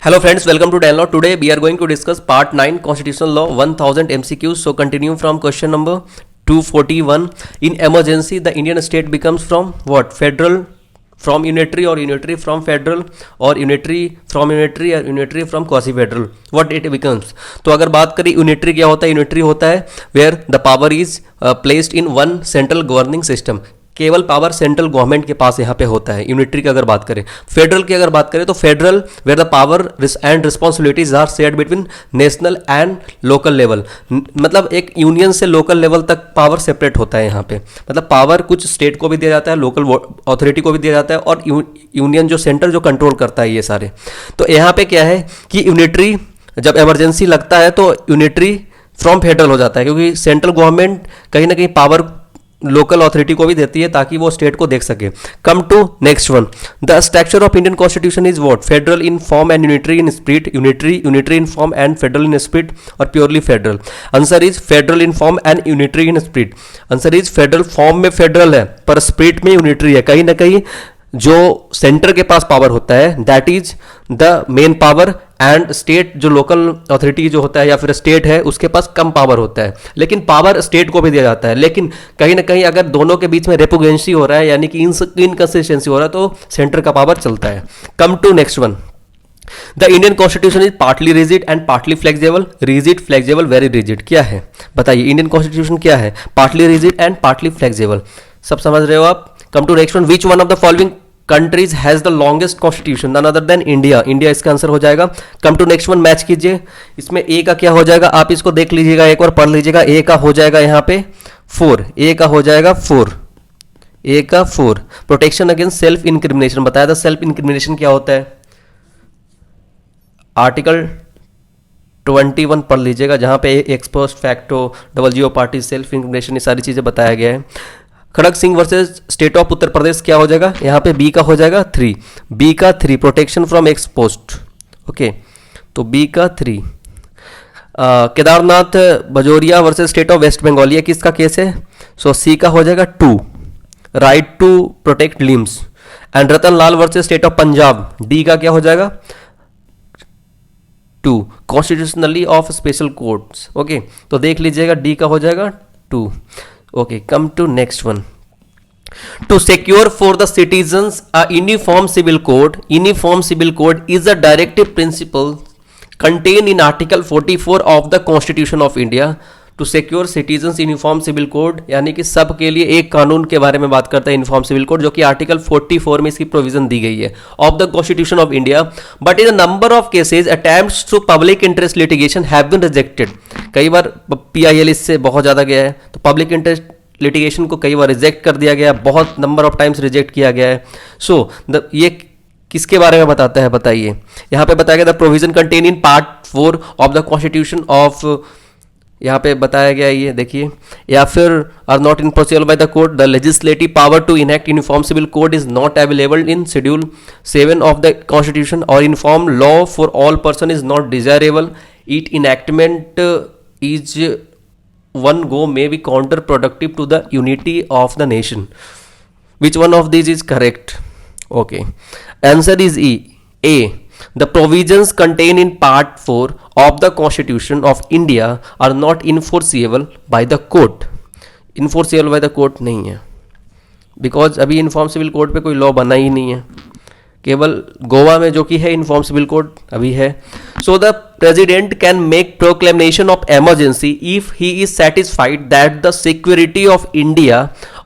Hello friends, welcome to Download. Today we are going to discuss part 9 Constitutional Law 1000 MCQs. So continue from question number 241. In emergency, the Indian state becomes from what? Federal from unitary, or unitary from federal, or unitary from unitary, or unitary from quasi federal. What it becomes? तो अगर बात करें unitary क्या होता है, unitary होता है where the power is placed in one central governing system. केवल पावर सेंट्रल गवर्नमेंट के पास यहाँ पे होता है. यूनिटरी की अगर बात करें, फेडरल की अगर बात करें तो federal where the power and responsibilities are shared between national and local level. मतलब एक यूनियन से लोकल लेवल तक पावर सेपरेट होता है यहाँ पे. मतलब पावर कुछ स्टेट को भी दिया जाता है, लोकल अथॉरिटी को भी दिया जाता है, और यूनियन जो सेंटर जो कंट्रोल करता है ये सारे. तो यहाँ पे क्या है कि यूनिटरी जब इमरजेंसी लगता है तो यूनिटरी फ्रॉम फेडरल हो जाता है, क्योंकि सेंट्रल गवर्नमेंट कहीं ना कहीं पावर लोकल अथॉरिटी को भी देती है ताकि वो स्टेट को देख सके. Come to next one. The structure of Indian constitution is what? Federal in form and unitary in spirit. Unitary in form and federal in spirit, और purely federal. Answer is federal in form and unitary in spirit. Answer is federal form में federal है पर spirit में unitary है. कहीं ना कहीं जो सेंटर के पास पावर होता है that is the main power, and state जो लोकल अथॉरिटी जो होता है या फिर स्टेट है उसके पास कम पावर होता है. लेकिन पावर स्टेट को भी दिया जाता है, लेकिन कहीं ना कहीं अगर दोनों के बीच में रेपुगेंसी हो रहा है यानी कि इनकंसिस्टेंसी हो रहा है तो सेंटर का पावर चलता है. Come to next one. The Indian constitution is partly rigid and partly flexible. Rigid, flexible, very rigid. क्या है बताइए, इंडियन कॉन्स्टिट्यूशन क्या है? Partly rigid and partly flexible. सब समझ रहे हो आप? Come to next one. Which one of the following countries has the longest constitution? None other than India. India इसका आंसर हो जाएगा. Come to next one. Match कीजिए. इसमें ए का क्या हो जाएगा, आप इसको देख लीजिएगा, एक और पढ़ लीजिएगा. ए का हो जाएगा यहाँ पे 4. ए का हो जाएगा 4. ए का 4. Protection against self incrimination. बताया था सेल्फ इंक्रिमिनेशन क्या होता है. आर्टिकल 21 पढ़ लीजिएगा जहां पे एक्स पोस्ट फैक्टो, डबल जीओ पार्टी, सेल्फ इंक्रिमिनेशन, ये सारी चीजें बताया गया है. खड़ग Singh versus state of Uttar Pradesh क्या हो जाएगा यहाँ पे? बी का हो जाएगा 3. बी का 3. Protection from ex post. Okay, तो बी का 3. Kedarnath Bajoria versus state of West Bengal, ये किसका केस है? सो सी का हो जाएगा 2. Right to protect limbs. And Ratan Lal versus state of Punjab, D का क्या हो जाएगा? 2. Constitutionally of special courts. Okay, तो देख लीजिएगा डी का हो जाएगा 2. Okay, come to next one. To secure for the citizens a uniform civil code. Uniform civil code is a directive principle contained in Article 44 of the Constitution of India. To secure citizens uniform civil code यानी कि सब के लिए एक कानून के बारे में बात करता है यूनिफॉर्म सिविल कोड, जो कि आर्टिकल 44 में इसकी प्रोविजन दी गई है of the constitution of India. But in a number of cases attempts to public interest litigation have been rejected. कई बार पीआईएल इससे बहुत ज़्यादा गया है, तो पब्लिक इंटरेस्ट लिटिगेशन को कई बार रिजेक्ट कर दिया गया, बहुत नंबर ऑफ टाइम्स रिजेक्ट किया गया है. सो ये किसके बारे में बताता है बताइए. यहाँ पे बताया गया the provision contain in part 4 of the constitution of, यहाँ पे बताया गया ये देखिए, या फिर are not enforceable by the court. The legislative power to enact uniform civil code is not available in schedule 7 of the constitution. और uniform law for all person is not desirable. It enactment is one go may be counterproductive to the unity of the nation. Which one of these is correct? Okay, answer is E. A. The provisions contained in part 4 of the Constitution of India are not enforceable by the court. Enforceable by the court नहीं है, because अभी inform civil code पे कोई law बना ही नहीं है. केवल गोवा में जो कि है इन्फॉर्म सिविल कोड अभी है. So the president can make proclamation of emergency if he is satisfied that the security of India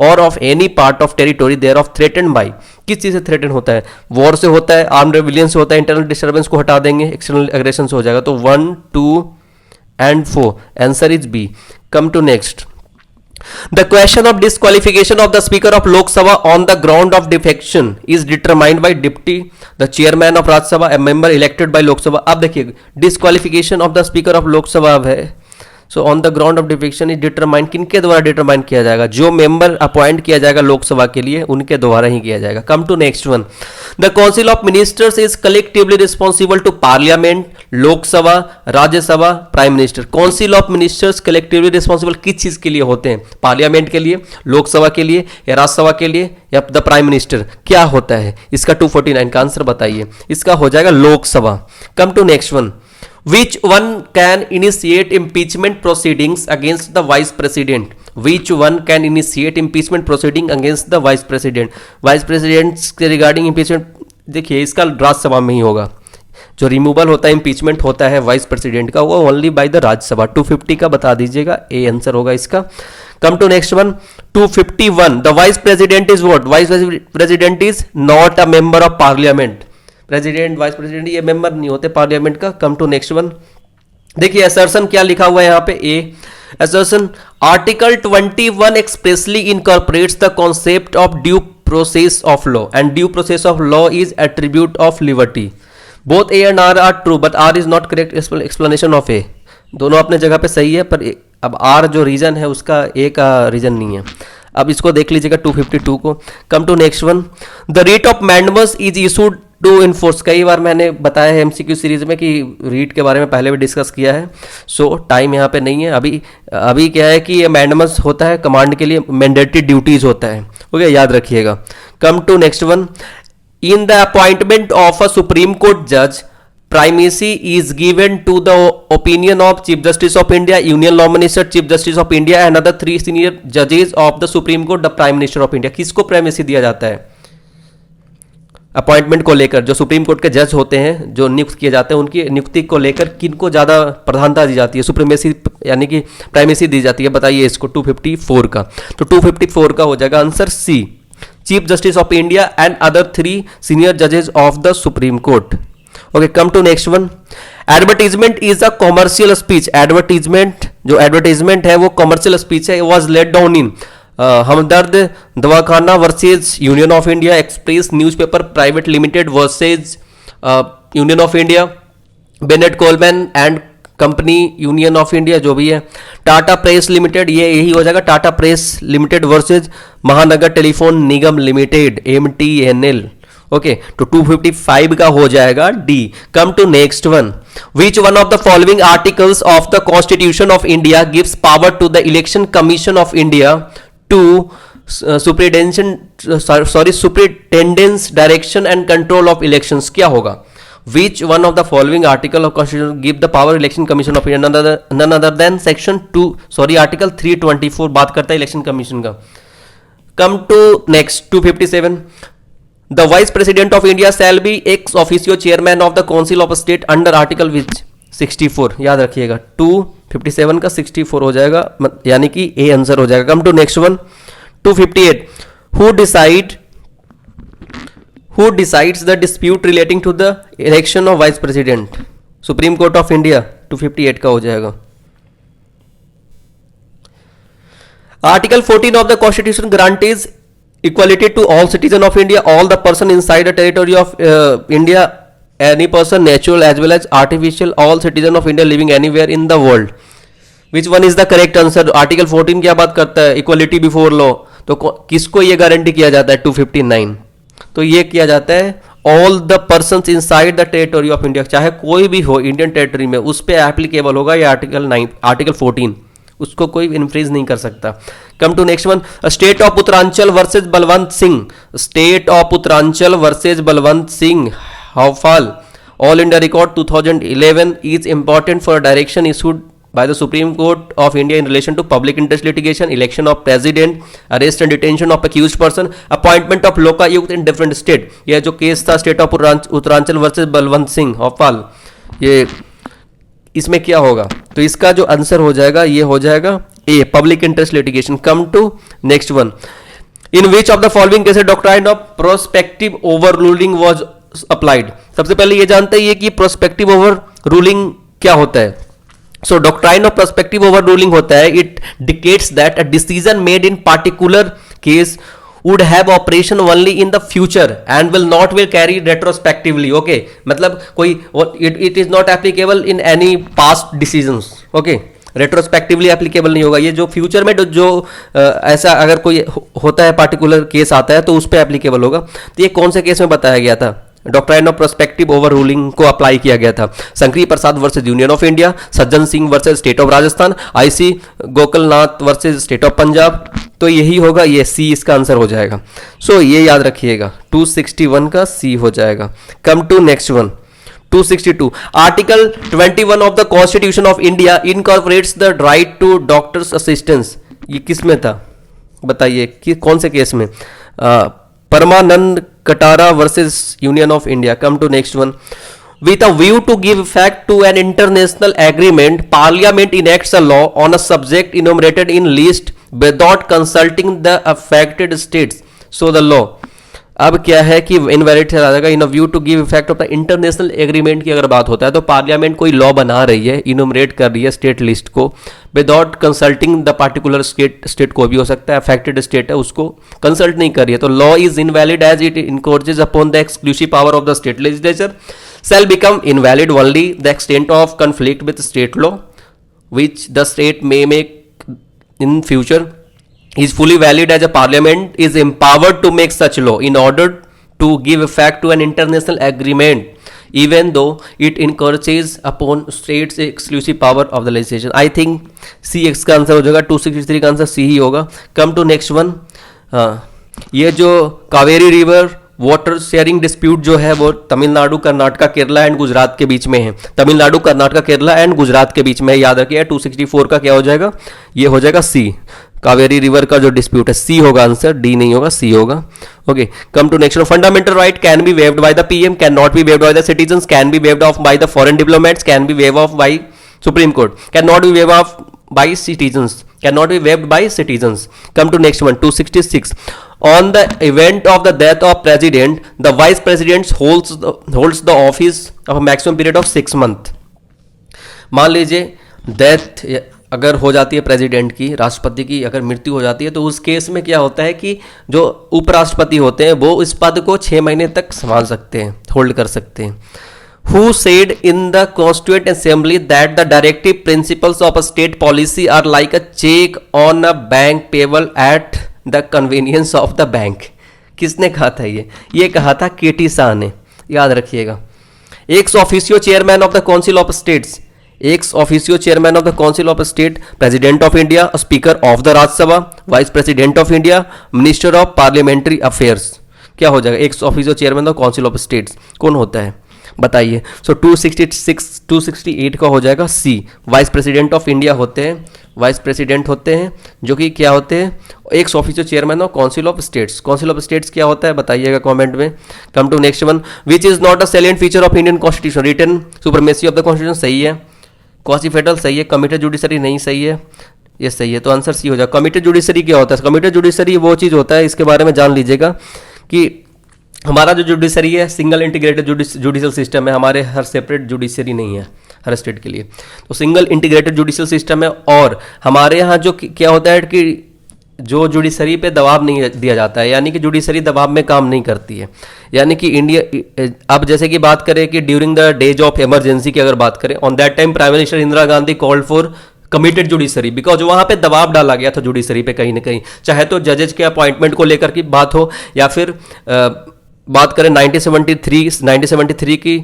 और of any part of territory there of threaten by. किस चीज से थ्रेटन होता है? वॉर से होता है, आर्म्ड रेबिलियन से होता है, इंटरनल डिस्टर्बेंस को हटा देंगे, एक्सटर्नल एग्रेशन से हो जाएगा. तो 1, 2 and 4. Answer is B. Come to next. The question of disqualification of the Speaker of Lok Sabha on the ground of defection is determined by Deputy the Chairman of Rajya Sabha, a member elected by Lok Sabha. अब देखिए disqualification of the Speaker of Lok Sabha है, so on the ground of defection is determined, किनके द्वारा determine किया जाएगा? जो member appoint किया जाएगा लोकसभा के लिए उनके द्वारा ही किया जाएगा. Come to next one. The council of ministers is collectively responsible to parliament, Lok Sabha, Rajya Sabha, prime minister. Council of ministers collectively responsible किस चीज के लिए होते हैं? पार्लियामेंट के लिए, लोकसभा के लिए, या राज्यसभा के लिए, या द प्राइम मिनिस्टर? क्या होता है इसका? 249 का आंसर बताइए. इसका हो जाएगा Lok Sabha. Come to next one. Which one can initiate impeachment proceedings against the vice president? Which one can initiate impeachment proceeding against the vice president? Vice president के regarding impeachment, देखिए इसका राज्यसभा में ही होगा. जो रिमूवल होता है, इम्पीचमेंट होता है वाइस प्रेसिडेंट का, वो ओनली बाय द राज्यसभा. 250 का बता दीजिएगा, ए आंसर होगा इसका. Come to next one. 251. The vice president is what? Vice president is not a member of parliament. President, vice president ये मेंबर नहीं होते पार्लियामेंट का. Come to next one. देखिए असर्शन क्या लिखा हुआ है यहाँ पे? A assertion. Article 21 expressly incorporates the concept of due process of law and due process of law is attribute of liberty. Both A and R true but R is not correct explanation of A. दोनों अपने जगह पे सही है, पर अब are जो reason है उसका ए का रीजन नहीं है. अब इसको देख लीजिएगा 252 को. Come to next one. The writ of mandamus is issued to enforce. कई बार मैंने बताया है एमसीक्यू सीरीज में कि रीट के बारे में पहले भी डिस्कस किया है. सो टाइम यहाँ पे नहीं है. अभी क्या है कि ये मैंडमस होता है कमांड के लिए, मैंडेटरी ड्यूटीज होता है. ओके, याद रखिएगा. Come to next one. In the appointment of a Supreme Court judge, primacy is given to the opinion of Chief Justice of India, Union Law Minister, Chief Justice of India, and other 3 senior judges of the Supreme Court, the Prime Minister of India. किसको primacy दिया जाता है appointment को लेकर? जो supreme court के जज होते हैं, जो नियुक्त किए जाते हैं, उनकी नियुक्ति को लेकर किनको ज़्यादा प्रधानता दी जाती है? सुप्रीमेसी यानी कि प्राइमेसी दी जाती है. बताइए इसको. 254 का. तो 254 का हो जाएगा answer C. Chief Justice of India and other 3 senior judges of the Supreme Court. Okay, come to next one. Advertisement is a commercial speech. Advertisement, जो advertisement है वो commercial speech है. It was laid down in हमदर्द दवाखाना versus union of India, express newspaper private limited versus union of India, Bennett Coleman and company union of India जो भी है, Tata press limited, ये यही हो जाएगा Tata press limited versus Mahanagar telephone Nigam limited MTNL. Okay, तो 255 का हो जाएगा D. Come to next one. Which one of the following articles of the constitution of India gives power to the election commission of India to superintendence direction and control of elections? क्या होगा? Which one of the following article of Constitution give the power Election Commission of India? None other than Article 324 बात करता है election commission का. Come to next 257. The Vice President of India shall be ex officio chairman of the Council of State under Article which 64. याद रखिएगा 257 का 64 हो जाएगा, यानी कि ए आंसर हो जाएगा. Come to next one 258. Who decides the dispute relating to the election of vice president? Supreme Court of India. 258 का हो जाएगा. Article 14 of the Constitution guarantees equality to all citizens of India, all the person inside the territory of India, any person natural as well as artificial, all citizens of India living anywhere in the world. Which one is the correct answer? Article 14 क्या बात करता है? Equality before law. तो किसको ये guarantee किया जाता है? 259. तो ये किया जाता है all the persons inside the territory of India, चाहे कोई भी हो इंडियन टेरिटरी में, उस पर एप्लीकेबल होगा ये आर्टिकल 14, उसको कोई इन्फ्रिंज नहीं कर सकता. Come to next one. State of Uttaranchal versus Balwant Singh. State of Uttaranchal versus Balwant Singh हाउफाल All India Record 2011 is important for direction issued by the Supreme Court of India in relation to public interest litigation, election of president, arrest and detention of accused person, appointment of Lokayukta in different state. यह जो case था state of Uttaranchal versus Balwant Singh हॉफाल, ये इसमें क्या होगा? तो इसका जो आंसर हो जाएगा ये हो जाएगा A, public interest litigation. Come to next one. In which of the following cases doctrine of prospective over ruling was applied? सबसे पहले ये जानते हैं कि प्रोस्पेक्टिव ओवर रूलिंग क्या होता है. So doctrine of prospective overruling होता है, it dictates that a decision made in particular case would have operation only in the future and will carry retrospectively. Okay, मतलब कोई it is not applicable in any past decisions. Okay, retrospectively applicable नहीं होगा। ये जो future में जो ऐसा अगर कोई होता है पार्टिकुलर केस आता है तो उस पर एप्लीकेबल होगा। तो ये कौन से केस में बताया गया था? Doctrine of prospective over ruling को अप्लाई किया गया था। शंकरी प्रसाद versus union of India, Sajjan Singh versus state of Rajasthan, IC Gokulnath versus state of Punjab. तो यही होगा, ये सी इसका आंसर हो जाएगा। सो ये याद रखिएगा, 261 का सी हो जाएगा। Come to next one, 262। Article 21 of the constitution of India incorporates the right to doctors assistance. ये किस में था बताइए, कि कौन से केस में? Parmanand Katara versus Union of India. Come to next one. With a view to give effect to an international agreement, Parliament enacts a law on a subject enumerated in list without consulting the affected states. So the law अब क्या है कि invalid चला जाएगा। In view to give effect of the international agreement की अगर बात होता है तो पार्लियामेंट कोई लॉ बना रही है, इनोमरेट कर रही है स्टेट लिस्ट को without consulting the particular state को भी हो सकता है, अफेक्टेड स्टेट है उसको कंसल्ट नहीं कर रही है, तो law is invalid as it encroaches upon the exclusive power of the state legislature shall become invalid only the extent of conflict with state law which the state may make in future is fully valid as a parliament is empowered to make such law in order to give effect to an international agreement even though it encourages upon states exclusive power of the legislation. I think C X का answer हो जाएगा, 263 का answer C ही होगा। come to next one। ये जो Kaveri river water sharing dispute जो है वो तमिलनाडु, कर्नाटका, केरला एंड गुजरात के बीच में है। तमिलनाडु, कर्नाटका, केरला एंड गुजरात के बीच में है, याद रखिए। 264 का क्या हो जाएगा? ये हो जाएगा सी। कावेरी रिवर का जो डिस्प्यूट है, सी होगा आंसर, डी नहीं होगा, सी होगा। Okay, come to next. Fundamental right can be waived by the PM, can not be waived by the citizens, can be waived off by the foreign diplomats, can be waive off by supreme court, can not be waive off by citizens, cannot be waived by citizens. Come to next one, 266. On the event of the death of president, the vice president holds the office of a maximum period of 6 months. मान लीजिए death अगर हो जाती है president की, राष्ट्रपति की अगर मृत्यु हो जाती है, तो उस केस में क्या होता है कि जो उपराष्ट्रपति होते हैं वो इस पद को 6 महीने तक संभाल सकते हैं, होल्ड कर सकते हैं। Who said in the Constituent Assembly that the directive principles of a state policy are like a check on a bank payable at the convenience of the bank? किसने कहा था ये कहा था केटी शाह ने, याद रखिएगा। X officio chairman of the council of states, x officio chairman of the council of state, president of India, speaker of the Rajya Sabha, vice president of India, minister of parliamentary affairs. क्या हो जाएगा? X officio chairman of council of states कौन होता है बताइए। सो 268 का हो जाएगा सी। वाइस प्रेसिडेंट ऑफ इंडिया होते हैं, वाइस प्रेसिडेंट होते हैं जो कि क्या होते हैं? Ex officio chairman of council of states. Council of states क्या होता है बताइएगा कमेंट में। Come to next one. Which is not a salient feature of Indian constitution, written supremacy of the constitution, सही है। क्वासी फेडरल सही है। Committed judiciary नहीं सही है, ये सही है, तो आंसर सी हो जाएगा। कमिटेड जुडिशरी क्या होता है? कमिटेड जुडिशरी वो चीज़ होता है, इसके बारे में जान लीजिएगा कि हमारा जो जुडिशरी है सिंगल इंटीग्रेटेड जुडिशियल सिस्टम है, हमारे हर सेपरेट जुडिशरी नहीं है हर स्टेट के लिए, तो सिंगल इंटीग्रेटेड जुडिशियल सिस्टम है। और हमारे यहाँ जो क्या होता है कि जो जुडिशरी पे दबाव नहीं दिया जाता है, यानी कि जुडिशरी दबाव में काम नहीं करती है। यानी कि इंडिया, अब जैसे कि बात करें कि during the days of emergency की अगर बात करें, on that time prime minister Indira Gandhi called for committed judiciary, because वहाँ पे दबाव डाला गया था जुडिशरी पे कहीं ना कहीं, चाहे तो जजेज के अपॉइंटमेंट को लेकर की बात हो या फिर बात करें 1973 की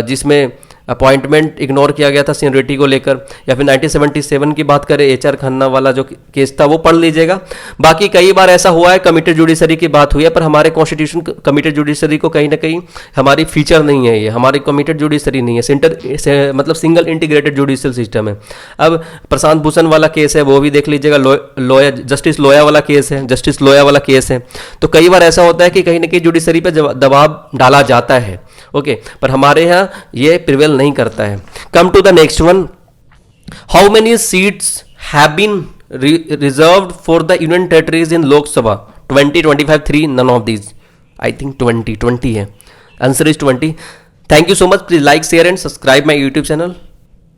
जिसमें अपॉइंटमेंट इग्नोर किया गया था सीनियरिटी को लेकर, या फिर 1977 की बात करें HR खन्ना वाला जो केस था वो पढ़ लीजिएगा। बाकी कई बार ऐसा हुआ है कमिटेड जुडिशरी की बात हुई है, पर हमारे कॉन्स्टिट्यूशन कमिटेड जुडिशरी को कहीं ना कहीं हमारी फीचर नहीं है, ये हमारी कमिटेड जुडिशरी नहीं है, मतलब सिंगल इंटीग्रेटेड जुडिशियल सिस्टम है। अब प्रशांत भूषण वाला केस है वो भी देख लीजिएगा, जस्टिस लोया वाला केस है, तो कई बार ऐसा होता है कि कहीं ना कहीं जुडिशरी पर दबाव डाला जाता है, ओके, पर हमारे यहाँ ये प्रिवेल नहीं करता है। Come to the next one. How many seats have been reserved for the union territories in Lok Sabha? 20, 25, 3, none of these. I think 20 है, answer is 20। Thank you so much. Please like, share and subscribe my YouTube channel.